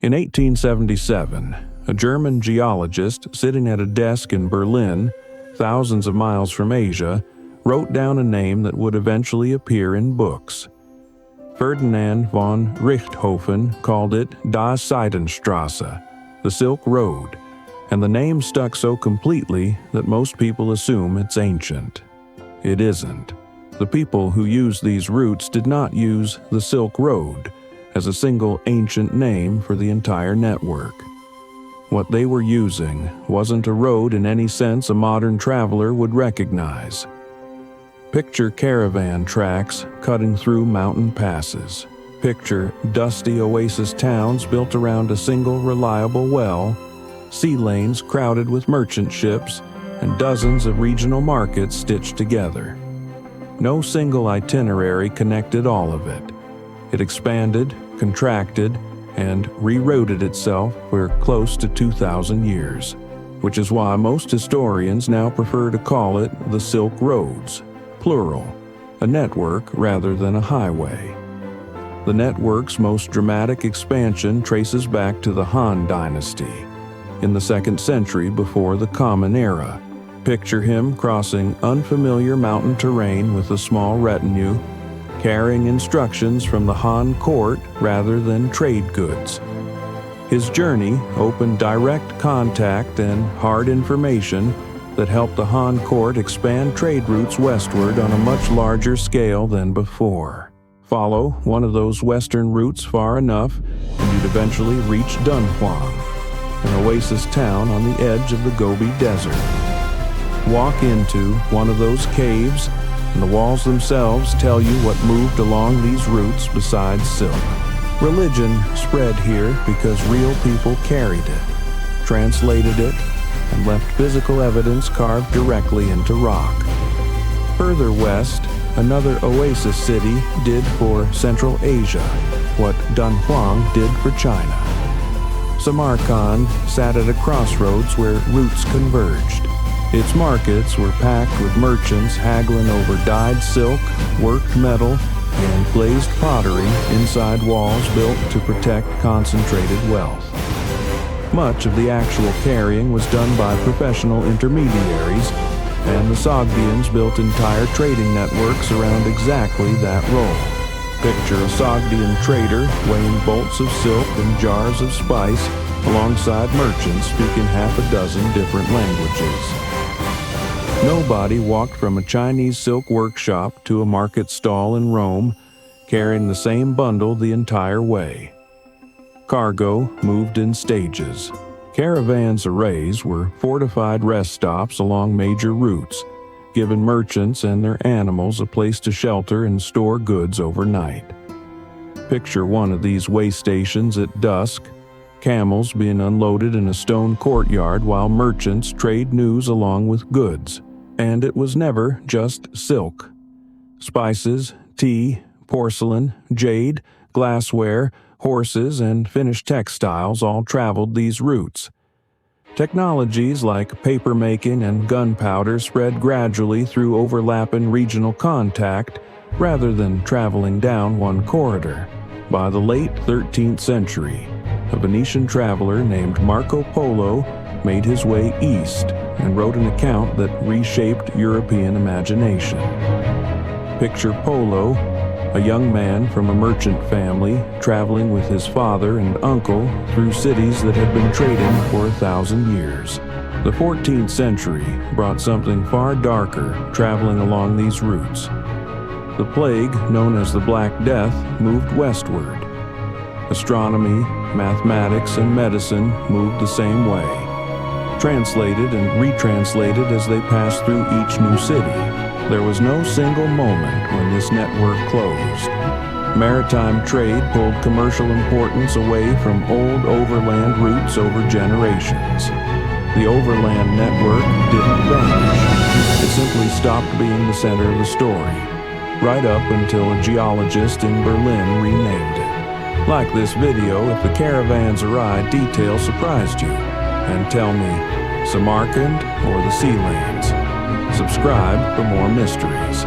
In 1877, a German geologist sitting at a desk in Berlin, thousands of miles from Asia, wrote down a name that would eventually appear in books. Ferdinand von Richthofen called it Das Seidenstrasse, the Silk Road, and the name stuck so completely that most people assume it's ancient. It isn't. The people who used these routes did not use the Silk Road as a single ancient name for the entire network. What they were using wasn't a road in any sense a modern traveler would recognize. Picture caravan tracks cutting through mountain passes. Picture dusty oasis towns built around a single reliable well, sea lanes crowded with merchant ships, and dozens of regional markets stitched together. No single itinerary connected all of it. It expanded, contracted, and rerouted itself for close to 2,000 years, which is why most historians now prefer to call it the Silk Roads, plural, a network rather than a highway. The network's most dramatic expansion traces back to the Han Dynasty, in the 2nd century before the Common Era. Picture him crossing unfamiliar mountain terrain with a small retinue, carrying instructions from the Han court rather than trade goods. His journey opened direct contact and hard information that helped the Han court expand trade routes westward on a much larger scale than before. Follow one of those western routes far enough, and you'd eventually reach Dunhuang, an oasis town on the edge of the Gobi Desert. Walk into one of those caves, and the walls themselves tell you what moved along these routes besides silk. Religion spread here because real people carried it, translated it, and left physical evidence carved directly into rock. Further west, another oasis city did for Central Asia what Dunhuang did for China. Samarkand sat at a crossroads where routes converged. Its markets were packed with merchants haggling over dyed silk, worked metal, and glazed pottery inside walls built to protect concentrated wealth. Much of the actual carrying was done by professional intermediaries, and the Sogdians built entire trading networks around exactly that role. Picture a Sogdian trader weighing bolts of silk and jars of spice alongside merchants speaking half a dozen different languages. Nobody walked from a Chinese silk workshop to a market stall in Rome carrying the same bundle the entire way. Cargo moved in stages. Caravans arrays were fortified rest stops along major routes, giving merchants and their animals a place to shelter and store goods overnight. Picture one of these way stations at dusk, camels being unloaded in a stone courtyard while merchants trade news along with goods. And it was never just silk. Spices, tea, porcelain, jade, glassware, horses, and finished textiles all traveled these routes. Technologies like paper making and gunpowder spread gradually through overlapping regional contact rather than traveling down one corridor. By the late 13th century, a Venetian traveler named Marco Polo made his way east and wrote an account that reshaped European imagination. Picture Polo, a young man from a merchant family traveling with his father and uncle through cities that had been trading for 1,000 years. The 14th century brought something far darker traveling along these routes. The plague, known as the Black Death, moved westward. Astronomy, mathematics, and medicine moved the same way, translated and retranslated as they passed through each new city. There was no single moment when this network closed. Maritime trade pulled commercial importance away from old overland routes over generations. The overland network didn't vanish. It simply stopped being the center of the story, right up until a geologist in Berlin renamed it. Like this video if the Caravans Awry detail surprised you, and tell me, Samarkand or the Sea Lands? Subscribe for more mysteries.